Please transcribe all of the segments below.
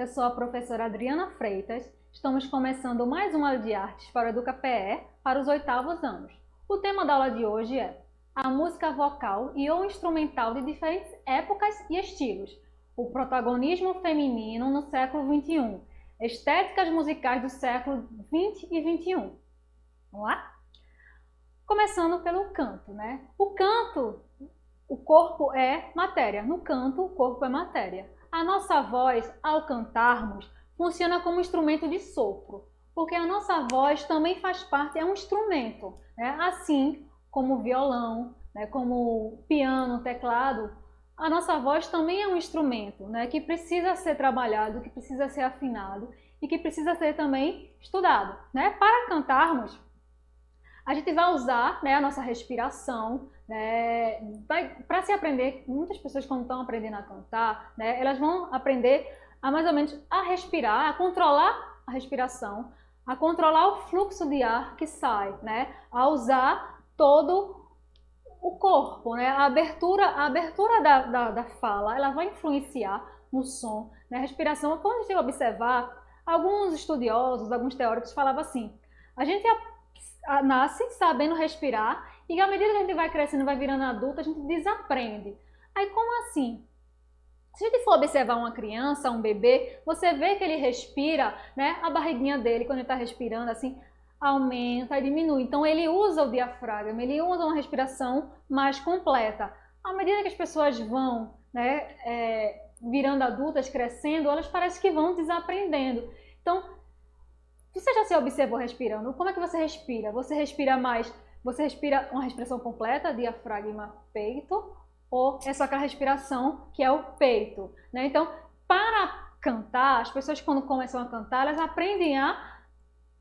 eu sou a professora Adriana Freitas. Estamos começando mais uma aula de artes para o EducaPE para os 8º anos. O tema da aula de hoje é a música vocal e ou instrumental de diferentes épocas e estilos, o protagonismo feminino no século XXI, estéticas musicais do século XX e XXI. Vamos lá? Começando pelo canto, né? O canto, o corpo é matéria. No canto, o corpo é matéria. A nossa voz, ao cantarmos, funciona como instrumento de sopro, porque a nossa voz também faz parte, é um instrumento, né? Assim como o violão, né? Como o piano, o teclado, a nossa voz também é um instrumento, né? Que precisa ser trabalhado, que precisa ser afinado e que precisa ser também estudado, né? Para cantarmos, a gente vai usar, né, a nossa respiração, né, para se aprender. Muitas pessoas, quando estão aprendendo a cantar, né, elas vão aprender a mais ou menos a respirar, a controlar a respiração, a controlar o fluxo de ar que sai, né, a usar todo o corpo, né, a abertura da fala, ela vai influenciar no som, né, a respiração. Quando a gente observar, alguns estudiosos, alguns teóricos falavam assim, a gente nasce sabendo respirar e à medida que a gente vai crescendo, vai virando adulto, a gente desaprende. Aí como assim? Se a gente for observar uma criança, um bebê, você vê que ele respira, né? A barriguinha dele, quando ele está respirando assim, aumenta e diminui. Então ele usa o diafragma, ele usa uma respiração mais completa. À medida que as pessoas vão, né, virando adultas, crescendo, elas parecem que vão desaprendendo. Então, você já se observou respirando? Como é que você respira? Você respira uma respiração completa, diafragma, peito, ou é só aquela respiração que é o peito, né? Então, para cantar, as pessoas quando começam a cantar, elas aprendem a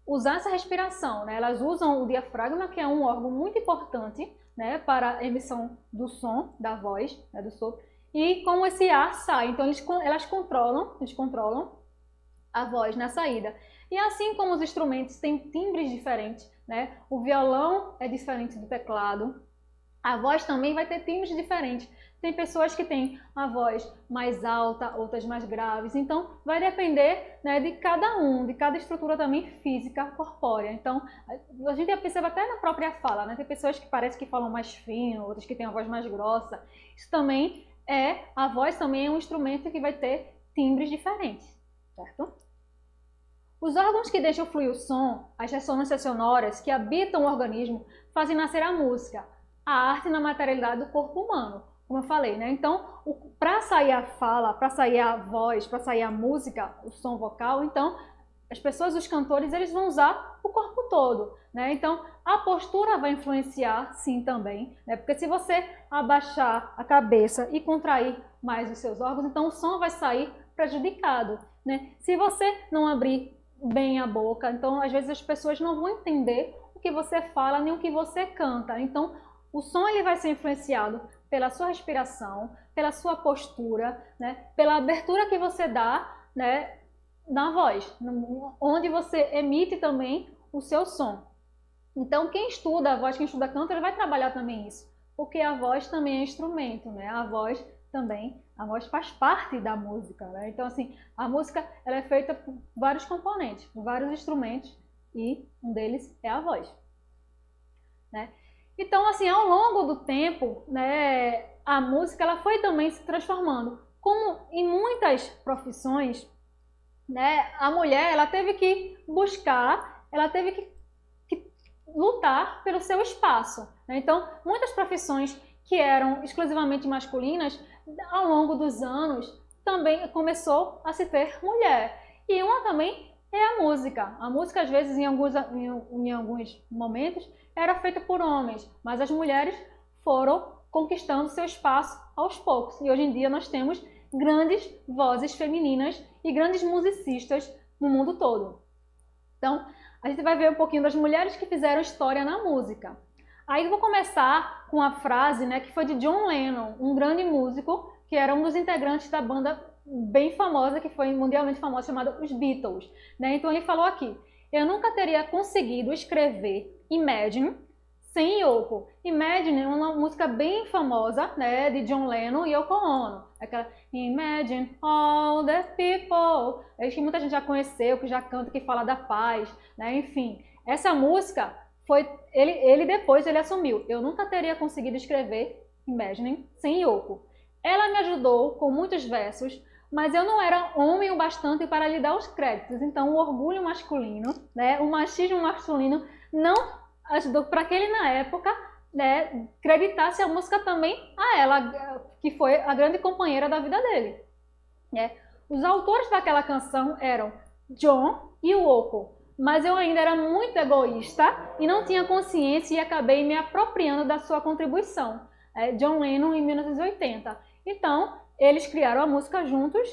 usar essa respiração, né? Elas usam o diafragma, que é um órgão muito importante, né, para a emissão do som, da voz, né, do sopro, e como esse ar sai. Então, eles controlam a voz na saída. E assim como os instrumentos têm timbres diferentes, né? O violão é diferente do teclado, a voz também vai ter timbres diferentes. Tem pessoas que têm a voz mais alta, outras mais graves, então vai depender, né, de cada um, de cada estrutura também física, corpórea. Então a gente percebe até na própria fala, né? Tem pessoas que parecem que falam mais fino, outras que têm a voz mais grossa. Isso também a voz também é um instrumento que vai ter timbres diferentes, certo? Os órgãos que deixam fluir o som, as ressonâncias sonoras que habitam o organismo, fazem nascer a música, a arte na materialidade do corpo humano, como eu falei, né? Então, para sair a fala, para sair a voz, para sair a música, o som vocal, então, as pessoas, os cantores, eles vão usar o corpo todo, né? Então, a postura vai influenciar, sim, também, né? Porque se você abaixar a cabeça e contrair mais os seus órgãos, então o som vai sair prejudicado, né? Se você não abrir bem a boca, então às vezes as pessoas não vão entender o que você fala nem o que você canta. Então o som ele vai ser influenciado pela sua respiração, pela sua postura, né, pela abertura que você dá, né, na voz, onde você emite também o seu som. Então quem estuda a voz, quem estuda canto, ele vai trabalhar também isso, porque a voz também é instrumento, né? A voz faz parte da música, né? Então, assim, a música ela é feita por vários componentes, por vários instrumentos, e um deles é a voz, né? Então, assim, ao longo do tempo, né, a música ela foi também se transformando. Como em muitas profissões, né, a mulher ela teve que buscar, ela teve que lutar pelo seu espaço, né? Então, muitas profissões que eram exclusivamente masculinas, ao longo dos anos, também começou a se ter mulher. E uma também é a música. A música, às vezes, em alguns momentos, era feita por homens, mas as mulheres foram conquistando seu espaço aos poucos. E hoje em dia nós temos grandes vozes femininas e grandes musicistas no mundo todo. Então, a gente vai ver um pouquinho das mulheres que fizeram história na música. Aí eu vou começar com a frase, né, que foi de John Lennon, um grande músico, que era um dos integrantes da banda bem famosa, que foi mundialmente famosa, chamada Os Beatles, né? Então ele falou aqui, eu nunca teria conseguido escrever Imagine sem Yoko. Imagine é uma música bem famosa, né, de John Lennon e Yoko Ono. Aquela Imagine all the people. Acho que muita gente já conheceu, que já canta, que fala da paz, né? Enfim, essa música foi ele depois ele assumiu. Eu nunca teria conseguido escrever Imagine sem Yoko. Ela me ajudou com muitos versos, mas eu não era homem o bastante para lhe dar os créditos. Então, o orgulho masculino, né, o machismo masculino não ajudou para que ele, na época, né, creditasse a música também a ela, que foi a grande companheira da vida dele. Né? Os autores daquela canção eram John e Yoko, mas eu ainda era muito egoísta e não tinha consciência e acabei me apropriando da sua contribuição. John Lennon, em 1980. Então, eles criaram a música juntos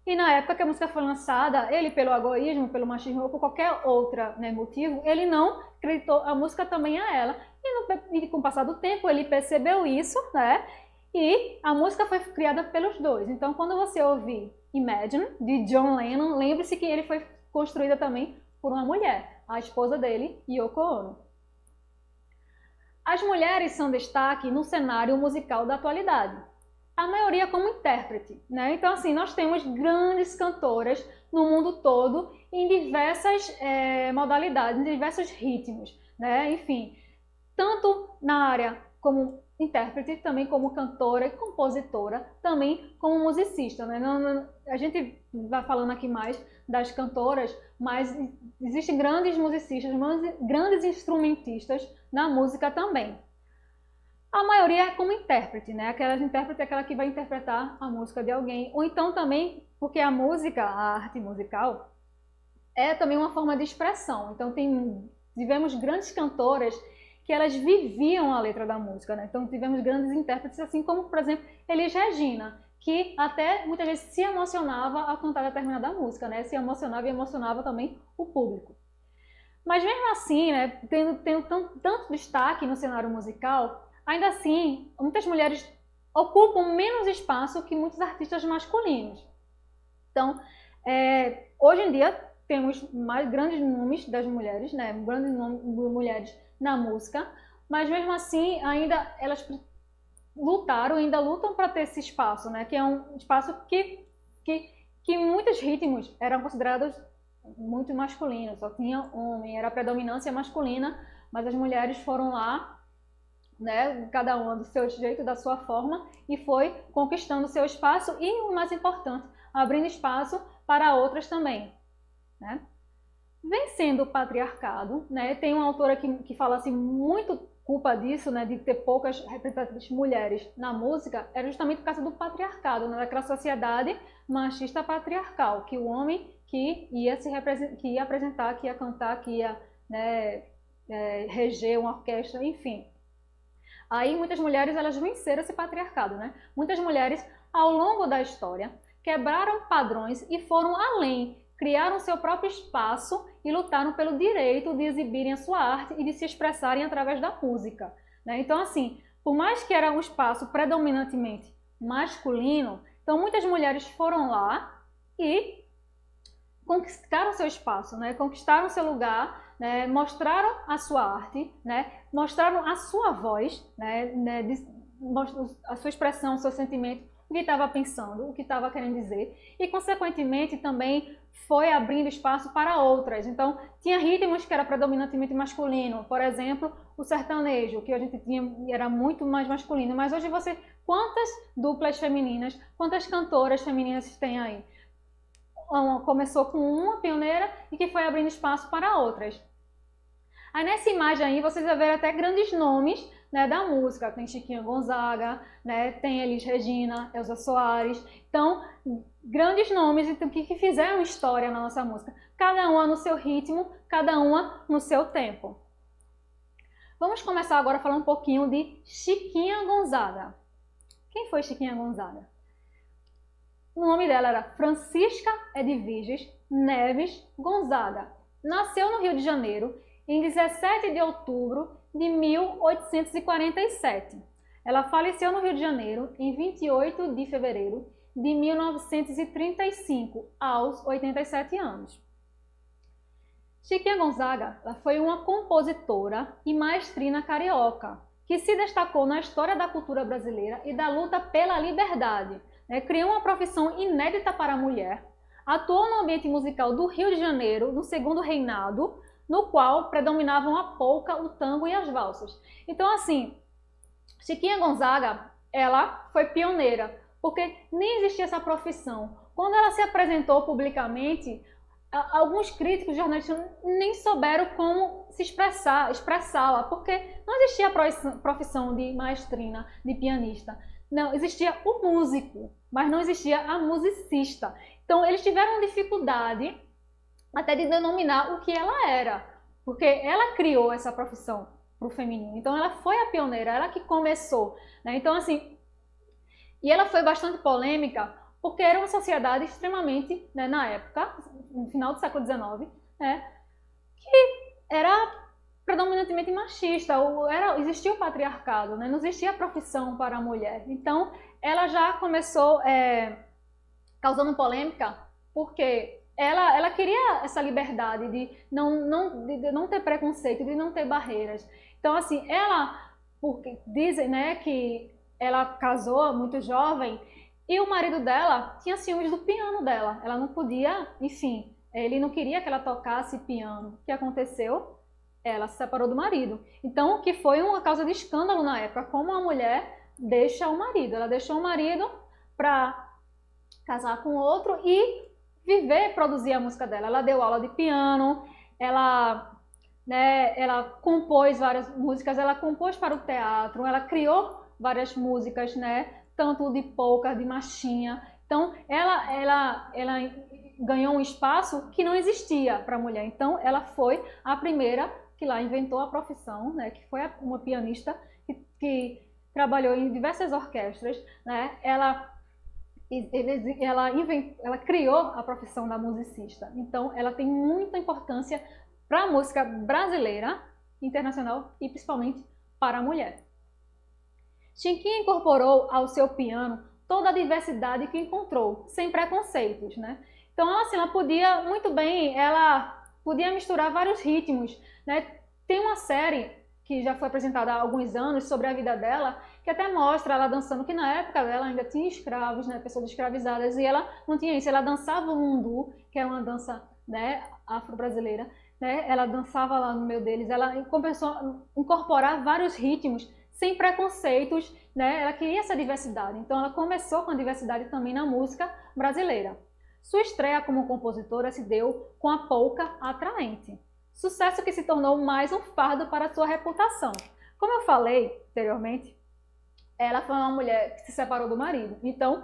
e na época que a música foi lançada, ele pelo egoísmo, pelo machismo ou por qualquer outro, né, motivo, ele não acreditou a música também a ela. E com o passar do tempo ele percebeu isso, né? E a música foi criada pelos dois. Então quando você ouvir Imagine, de John Lennon, lembre-se que ele foi construída também por uma mulher, a esposa dele, Yoko Ono. As mulheres são destaque no cenário musical da atualidade. A maioria como intérprete, né? Então, assim, nós temos grandes cantoras no mundo todo em diversas modalidades, em diversos ritmos, né? Enfim, tanto na área como intérprete, também como cantora e compositora, também como musicista, né? A gente vai falando aqui mais das cantoras, mas existem grandes musicistas, grandes instrumentistas na música também. A maioria é como intérprete, né? Aquela intérprete é aquela que vai interpretar a música de alguém. Ou então também, porque a música, a arte musical, é também uma forma de expressão. Então tivemos grandes cantoras que elas viviam a letra da música, né? Então tivemos grandes intérpretes, assim como, por exemplo, Elis Regina, que até muitas vezes se emocionava ao cantar determinada música, né? Se emocionava e emocionava também o público. Mas mesmo assim, né, tendo tanto destaque no cenário musical, ainda assim, muitas mulheres ocupam menos espaço que muitos artistas masculinos. Então, hoje em dia, temos mais grandes nomes das mulheres, né? Grandes nomes de mulheres na música, mas mesmo assim, ainda elas ainda lutam para ter esse espaço, né? Que é um espaço que muitos ritmos eram considerados muito masculinos, só tinha homem, era a predominância masculina, mas as mulheres foram lá, né, cada uma do seu jeito, da sua forma, e foi conquistando seu espaço e, o mais importante, abrindo espaço para outras também, né? Vencendo o patriarcado, né? Tem uma autora que fala assim, muito culpa disso, né, de ter poucas representantes mulheres na música, era justamente por causa do patriarcado, né, daquela sociedade machista patriarcal, que o homem que ia apresentar, que ia cantar, que ia, né, reger uma orquestra, enfim. Aí muitas mulheres elas venceram esse patriarcado, né? Muitas mulheres ao longo da história quebraram padrões e foram além, criaram seu próprio espaço e lutaram pelo direito de exibirem a sua arte e de se expressarem através da música, né? Então, assim, por mais que era um espaço predominantemente masculino, então muitas mulheres foram lá e conquistaram seu espaço, né? Conquistaram seu lugar, né? Mostraram a sua arte, né? Mostraram a sua voz, né? A sua expressão, o seu sentimento, o que estava pensando, o que estava querendo dizer, e consequentemente também foi abrindo espaço para outras. Então tinha ritmos que era predominantemente masculino, por exemplo, o sertanejo, que a gente tinha era muito mais masculino, mas hoje quantas duplas femininas, quantas cantoras femininas tem aí? Começou com uma pioneira e que foi abrindo espaço para outras. Aí nessa imagem aí vocês vão ver até grandes nomes, né, da música. Tem Chiquinha Gonzaga, né, tem Elis Regina, Elza Soares. Então, grandes nomes que fizeram história na nossa música. Cada uma no seu ritmo, cada uma no seu tempo. Vamos começar agora a falar um pouquinho de Chiquinha Gonzaga. Quem foi Chiquinha Gonzaga? O nome dela era Francisca Edviges Neves Gonzaga. Nasceu no Rio de Janeiro em 17 de outubro de 1847. Ela faleceu no Rio de Janeiro em 28 de fevereiro de 1935, aos 87 anos. Chiquinha Gonzaga, ela foi uma compositora e maestrina carioca, que se destacou na história da cultura brasileira e da luta pela liberdade. Criou uma profissão inédita para a mulher, atuou no ambiente musical do Rio de Janeiro, no segundo reinado, no qual predominavam a polca, o tango e as valsas. Então, assim, Chiquinha Gonzaga, ela foi pioneira, porque nem existia essa profissão. Quando ela se apresentou publicamente, alguns críticos jornalistas nem souberam como se expressá-la, porque não existia a profissão de maestrina, de pianista. Não, existia o músico, mas não existia a musicista. Então, eles tiveram dificuldade até de denominar o que ela era, porque ela criou essa profissão para o feminino. Então, ela foi a pioneira, ela que começou. Então, assim, e ela foi bastante polêmica, porque era uma sociedade extremamente, na época, no final do século XIX, que era predominantemente machista, existia o patriarcado, não existia profissão para a mulher. Então, ela já começou causando polêmica, porque ela queria essa liberdade de não ter preconceito, de não ter barreiras. Então, assim, porque dizem, que ela casou muito jovem, e o marido dela tinha ciúmes do piano dela. Ela não podia, enfim, ele não queria que ela tocasse piano. O que aconteceu? Ela se separou do marido. Então, que foi uma causa de escândalo na época, como a mulher deixa o marido. Ela deixou o marido para casar com outro e produzir a música dela. Ela deu aula de piano, ela compôs várias músicas, ela compôs para o teatro, ela criou várias músicas, tanto de polca, de marchinha. Então, ela ganhou um espaço que não existia para a mulher. Então, ela foi a primeira que lá inventou a profissão, que foi uma pianista que trabalhou em diversas orquestras. Ela criou a profissão da musicista. Então, ela tem muita importância para a música brasileira, internacional e principalmente para a mulher. Chiquinha incorporou ao seu piano toda a diversidade que encontrou, sem preconceitos, Então, ela podia muito bem, ela podia misturar vários ritmos, Tem uma série que já foi apresentada há alguns anos sobre a vida dela, que até mostra ela dançando, que na época dela ainda tinha escravos, pessoas escravizadas, e ela não tinha isso, ela dançava o mundu, que é uma dança, afro-brasileira, Ela dançava lá no meio deles, ela começou a incorporar vários ritmos, sem preconceitos, Ela queria essa diversidade, então ela começou com a diversidade também na música brasileira. Sua estreia como compositora se deu com a polca Atraente, sucesso que se tornou mais um fardo para sua reputação. Como eu falei anteriormente, ela foi uma mulher que se separou do marido, então,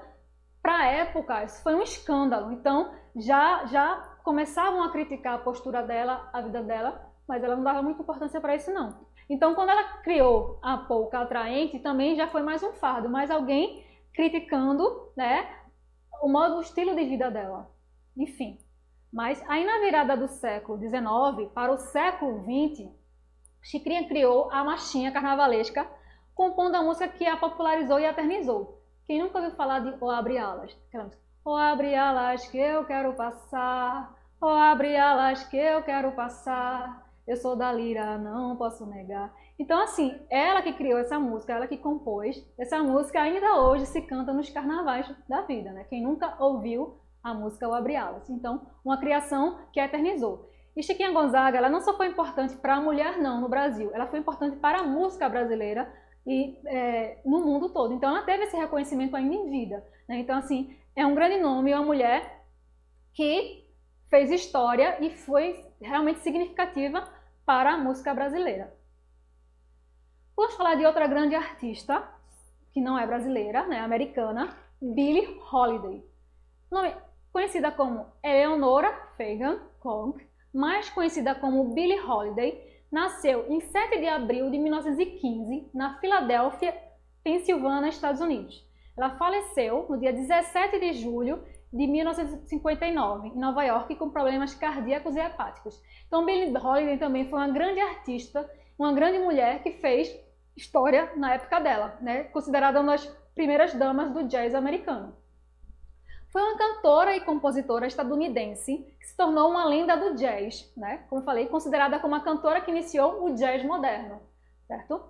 para a época, isso foi um escândalo, então já começavam a criticar a postura dela, a vida dela, mas ela não dava muita importância para isso não. Então, quando ela criou a polca Atraente, também já foi mais um fardo, mais alguém criticando, o estilo de vida dela. Enfim, mas aí na virada do século XIX para o século XX, Chiquinha criou a marchinha carnavalesca, compondo a música que a popularizou e eternizou. Quem nunca ouviu falar de O Abre Alas? O abre alas que eu quero passar, o abre alas que eu quero passar. Eu sou da lira, não posso negar. Então, assim, ela que criou essa música, ela que compôs essa música, ainda hoje se canta nos carnavais da vida, Quem nunca ouviu a música O Abre Alas? Então, uma criação que a eternizou. E Chiquinha Gonzaga, ela não só foi importante para a mulher, não, no Brasil. Ela foi importante para a música brasileira e no mundo todo. Então, ela teve esse reconhecimento ainda em vida. Então, assim, é um grande nome, uma mulher que fez história e foi realmente significativa para a música brasileira. Vamos falar de outra grande artista, que não é brasileira, americana, Billie Holiday. Conhecida como Eleanora Fagan Conk, mais conhecida como Billie Holiday, nasceu em 7 de abril de 1915, na Filadélfia, Pensilvânia, Estados Unidos. Ela faleceu no dia 17 de julho de 1959, em Nova York, com problemas cardíacos e hepáticos. Então, Billie Holiday também foi uma grande artista, uma grande mulher que fez história na época dela, considerada uma das primeiras damas do jazz americano. foi uma cantora e compositora estadunidense que se tornou uma lenda do jazz, né? Como eu falei, considerada como a cantora que iniciou o jazz moderno, certo?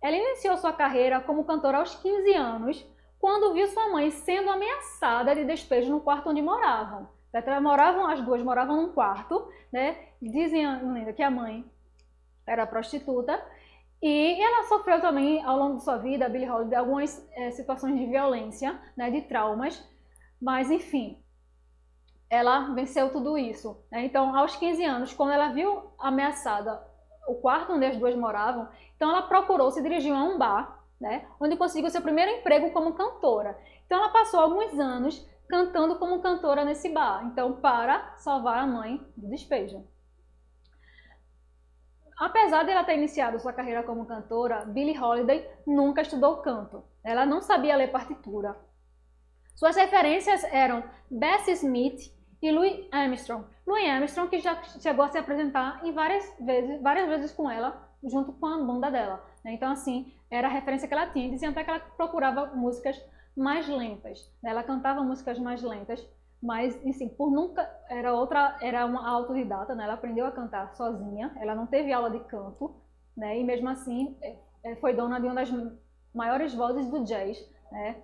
Ela iniciou sua carreira como cantora aos 15 anos, quando viu sua mãe sendo ameaçada de despejo no quarto onde moravam. Certo? As duas moravam num quarto, né? Dizem a lenda que a mãe era prostituta, e ela sofreu também, ao longo de sua vida, a Billie Holiday, algumas situações de violência, né, de traumas, mas enfim, ela venceu tudo isso, né? Então, aos 15 anos, quando ela viu ameaçada o quarto onde as duas moravam, então ela procurou se dirigir a um bar, né, onde conseguiu seu primeiro emprego como cantora. Então ela passou alguns anos cantando como cantora nesse bar, então para salvar a mãe do despejo. Apesar de ela ter iniciado sua carreira como cantora, Billie Holiday nunca estudou canto. Ela não sabia ler partitura. Suas referências eram Bessie Smith e Louis Armstrong. Louis Armstrong, que já chegou a se apresentar em várias vezes com ela, junto com a banda dela. Então, assim, era a referência que ela tinha. Diziam até que ela procurava músicas mais lentas. Ela cantava músicas mais lentas, mas, assim, por nunca... Era uma autodidata, né? Ela aprendeu a cantar sozinha, ela não teve aula de canto, né? E mesmo assim, foi dona de uma das maiores vozes do jazz, né,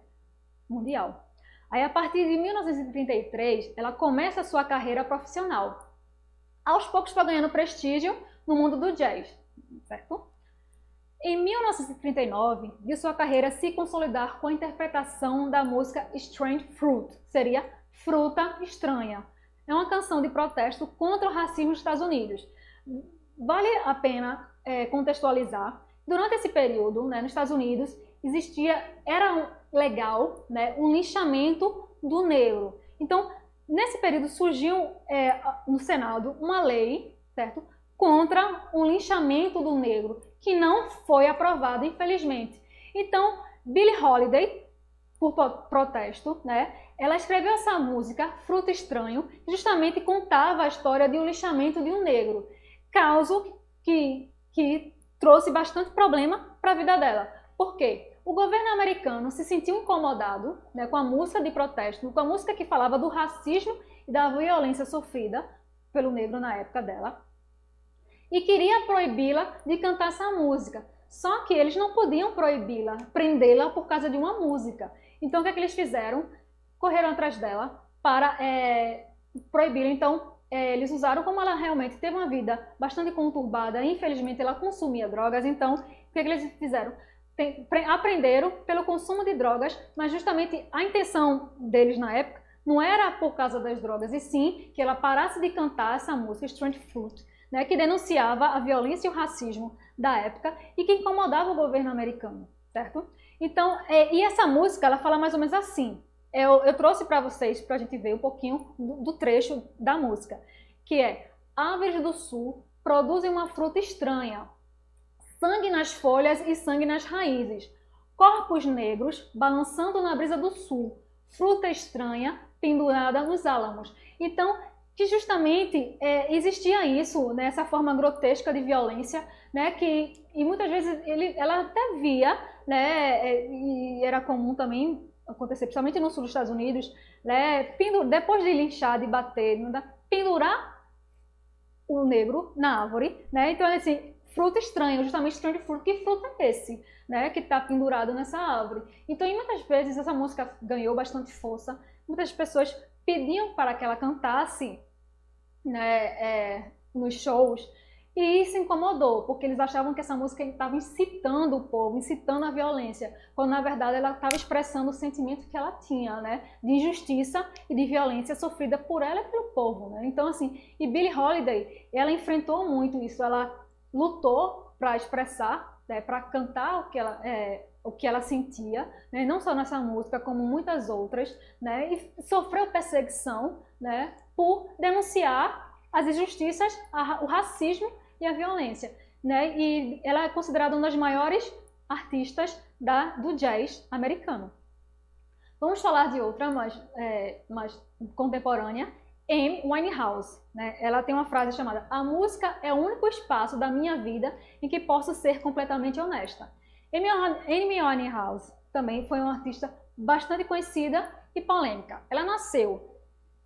mundial. Aí, a partir de 1933, ela começa a sua carreira profissional. Aos poucos foi ganhando prestígio no mundo do jazz, certo? Em 1939, viu sua carreira se consolidar com a interpretação da música Strange Fruit, que seria Fruta Estranha. É uma canção de protesto contra o racismo nos Estados Unidos. Vale a pena contextualizar. Durante esse período, né, nos Estados Unidos, era legal, né, um linchamento do negro. Então, nesse período surgiu no Senado uma lei, certo, contra o linchamento do negro, que não foi aprovada, infelizmente. Então, Billie Holiday, por protesto, né, ela escreveu essa música, Fruto Estranho, que justamente contava a história de um linchamento de um negro, caso que trouxe bastante problema para a vida dela. Por quê? O governo americano se sentiu incomodado, né, com a música de protesto, com a música que falava do racismo e da violência sofrida pelo negro na época dela, e queria proibi-la de cantar essa música. Só que eles não podiam proibi-la, prendê-la por causa de uma música. Então, o que é que eles fizeram? Correram atrás dela para proibi-la. Então, eles usaram, como ela realmente teve uma vida bastante conturbada, infelizmente ela consumia drogas, então, o que é que eles fizeram? Aprenderam pelo consumo de drogas, mas justamente a intenção deles na época não era por causa das drogas, e sim que ela parasse de cantar essa música, Strange Fruit, né, que denunciava a violência e o racismo da época e que incomodava o governo americano, certo? Então, e essa música, ela fala mais ou menos assim. Eu trouxe para vocês, para a gente ver um pouquinho do trecho da música, que é: aves do sul produzem uma fruta estranha, sangue nas folhas e sangue nas raízes, corpos negros balançando na brisa do sul, fruta estranha pendurada nos álamos. Então, que justamente existia isso, né, essa forma grotesca de violência, né, e muitas vezes ela até via, né, e era comum também acontecer, principalmente no sul dos Estados Unidos, né, depois de linchar, de bater, pendurar o negro na árvore, né, então assim, fruta estranha, justamente Strange Fruit, que fruto é esse, né, que está pendurado nessa árvore? Então, e muitas vezes essa música ganhou bastante força, muitas pessoas pediam para que ela cantasse, né, nos shows, e isso incomodou, porque eles achavam que essa música estava incitando o povo, incitando a violência, quando na verdade ela estava expressando o sentimento que ela tinha, né, de injustiça e de violência sofrida por ela e pelo povo, né? Então, assim, e Billie Holiday, ela enfrentou muito isso, ela lutou para expressar, né, para cantar o que ela sentia, né, não só nessa música, como muitas outras, né, e sofreu perseguição, né, por denunciar as injustiças, o racismo e a violência, né, e ela é considerada uma das maiores artistas do jazz americano. Vamos falar de outra, mais contemporânea, Amy Winehouse, né? Ela tem uma frase chamada: a música é o único espaço da minha vida em que posso ser completamente honesta. Amy Winehouse também foi uma artista bastante conhecida e polêmica. Ela nasceu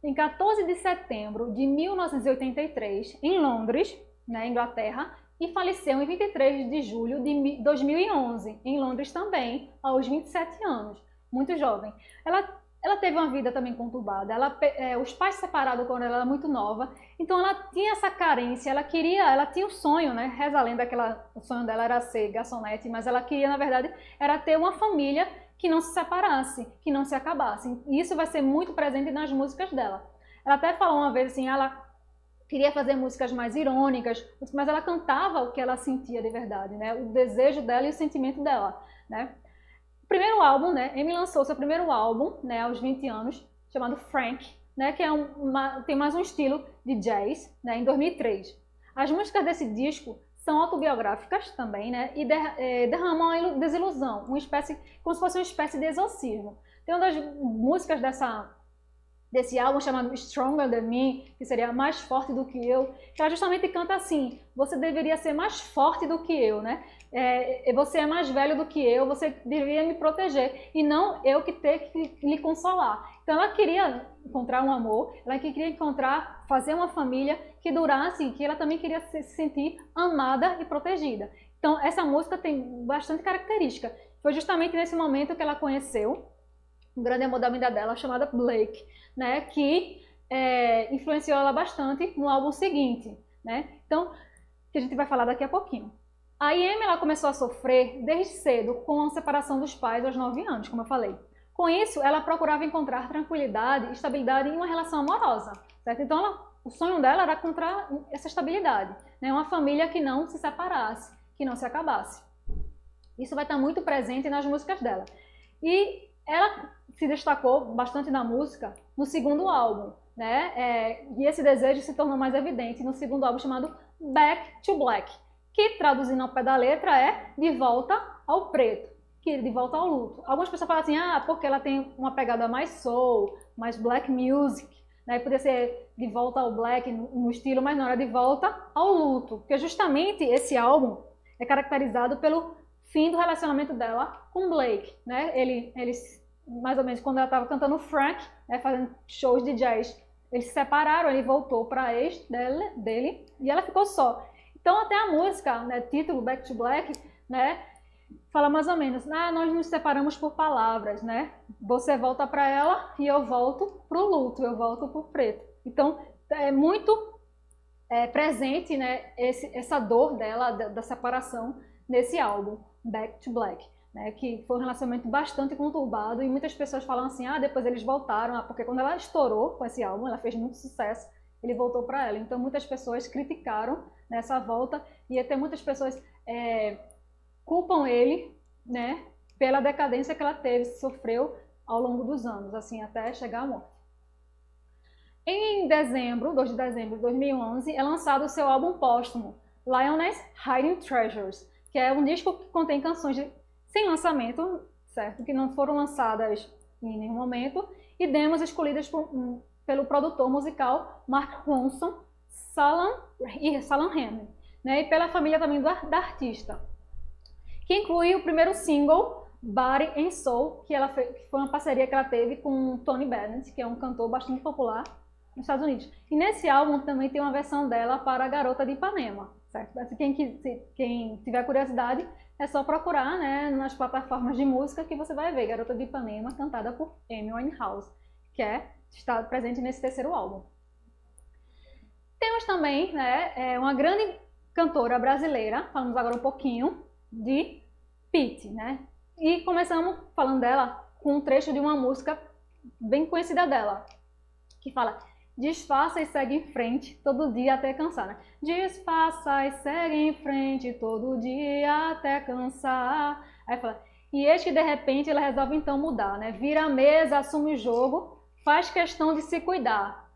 em 14 de setembro de 1983, em Londres, na Inglaterra, e faleceu em 23 de julho de 2011, em Londres também, aos 27 anos, muito jovem. Ela teve uma vida também conturbada, os pais se separaram quando ela era muito nova, então ela tinha essa carência, ela tinha o sonho, né? Reza a lenda que o sonho dela era ser garçonete, mas ela queria, na verdade, era ter uma família que não se separasse, que não se acabasse. E isso vai ser muito presente nas músicas dela. Ela até falou uma vez assim, ela queria fazer músicas mais irônicas, mas ela cantava o que ela sentia de verdade, né? O desejo dela e o sentimento dela, né? O primeiro álbum, né? Amy lançou seu primeiro álbum, né, aos 20 anos, chamado Frank, né, que é tem mais um estilo de jazz, né, em 2003. As músicas desse disco são autobiográficas também, né, e derramam uma desilusão, como se fosse uma espécie de exorcismo. Tem uma das músicas desse álbum chamado Stronger Than Me, que seria mais forte do que eu, que ela justamente canta assim: você deveria ser mais forte do que eu, né? Você é mais velho do que eu, você deveria me proteger, e não eu que ter que lhe consolar. Então ela queria encontrar um amor, ela queria fazer uma família que durasse, que ela também queria se sentir amada e protegida. Então essa música tem bastante característica. Foi justamente nesse momento que ela conheceu um grande amor da vida dela, chamada Blake, né, que influenciou ela bastante no álbum seguinte, né? Então, que a gente vai falar daqui a pouquinho. A Amy, ela começou a sofrer desde cedo com a separação dos pais aos 9 anos, como eu falei. Com isso, ela procurava encontrar tranquilidade e estabilidade em uma relação amorosa, certo? Então, o sonho dela era encontrar essa estabilidade, né? Uma família que não se separasse, que não se acabasse. Isso vai estar muito presente nas músicas dela. E ela se destacou bastante na música no segundo álbum, né? E esse desejo se tornou mais evidente no segundo álbum, chamado Back to Black, que traduzindo ao pé da letra é De Volta ao Preto, que de volta ao luto. Algumas pessoas falam assim, porque ela tem uma pegada mais soul, mais black music, né? Podia ser De Volta ao Black no estilo, mas não, era De Volta ao Luto, porque justamente esse álbum é caracterizado pelo fim do relacionamento dela com Blake, né? Eles mais ou menos quando ela estava cantando Frank, né, fazendo shows de jazz, eles se separaram, ele voltou para ex dele e ela ficou só. Então até a música, né, título Back to Black, né, fala mais ou menos, nós nos separamos por palavras, né? Você volta para ela e eu volto pro luto, eu volto pro preto. Então é muito presente, né, essa dor dela da separação nesse álbum Back to Black, né, que foi um relacionamento bastante conturbado e muitas pessoas falam assim, depois eles voltaram, porque quando ela estourou com esse álbum, ela fez muito sucesso, ele voltou para ela. Então muitas pessoas criticaram nessa volta e até muitas pessoas culpam ele, né, pela decadência que ela sofreu ao longo dos anos, assim, até chegar à morte. Em 2 de dezembro de 2011, é lançado o seu álbum póstumo, Lioness Hiding Treasures, que é um disco que contém canções sem lançamento, certo? Que não foram lançadas em nenhum momento, e demos escolhidas pelo produtor musical Mark Ronson e Salem Hammer, né? E pela família também da artista, que inclui o primeiro single, Body and Soul, que foi uma parceria que ela teve com Tony Bennett, que é um cantor bastante popular nos Estados Unidos. E nesse álbum também tem uma versão dela para a Garota de Ipanema, certo? Quem tiver curiosidade, é só procurar, né, nas plataformas de música que você vai ver Garota de Ipanema, cantada por Amy Winehouse, que está presente nesse terceiro álbum. Temos também, né, uma grande cantora brasileira, falamos agora um pouquinho de Pitty, né? E começamos falando dela com um trecho de uma música bem conhecida dela, que fala: desfaça e segue em frente todo dia até cansar, né? Desfaça e segue em frente todo dia até cansar. Aí fala, e eis que de repente ela resolve então mudar, né? Vira a mesa, assume o jogo, faz questão de se cuidar,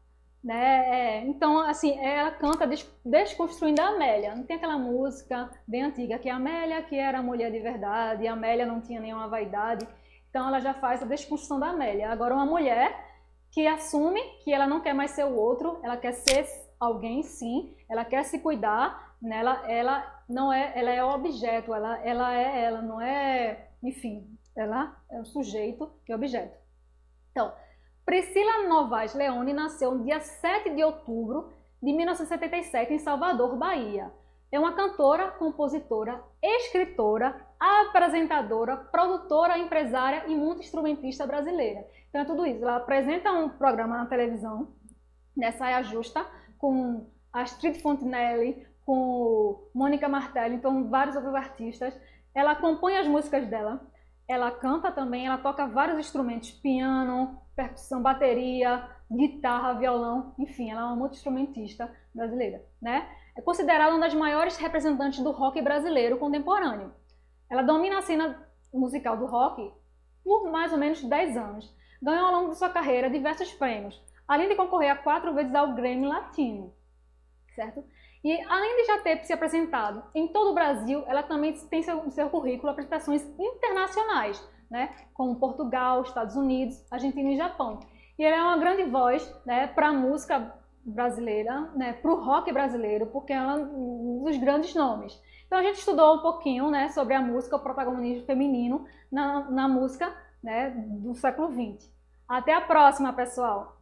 né? Então, assim, ela canta desconstruindo a Amélia. Não tem aquela música bem antiga que a Amélia, que era mulher de verdade, e a Amélia não tinha nenhuma vaidade. Então ela já faz a desconstrução da Amélia. Agora uma mulher que assume que ela não quer mais ser o outro, ela quer ser alguém, sim, ela quer se cuidar, né? Ela não é, ela é o objeto, ela não é, enfim, ela é o sujeito e objeto. Então, Priscila Novaes Leone nasceu no dia 7 de outubro de 1977 em Salvador, Bahia. É uma cantora, compositora, escritora, apresentadora, produtora, empresária e multi-instrumentista brasileira. Então é tudo isso. Ela apresenta um programa na televisão, né, Saia Justa, com a Astrid Fontinelli, com Mônica Martelli, então vários outros artistas. Ela compõe as músicas dela, ela canta também, ela toca vários instrumentos, piano, percussão, bateria, guitarra, violão, enfim, ela é uma multi-instrumentista brasileira, né? É considerada uma das maiores representantes do rock brasileiro contemporâneo. Ela domina a cena musical do rock por mais ou menos 10 anos. Ganhou ao longo de sua carreira diversos prêmios, além de concorrer a 4 vezes ao Grammy Latino, certo? E além de já ter se apresentado em todo o Brasil, ela também tem seu currículo apresentações internacionais, né? Como Portugal, Estados Unidos, Argentina e Japão. E ela é uma grande voz, né, para a música brasileira, né, para o rock brasileiro, porque ela é um dos grandes nomes. Então a gente estudou um pouquinho, né, sobre a música, o protagonismo feminino na música, né, do século XX. Até a próxima, pessoal!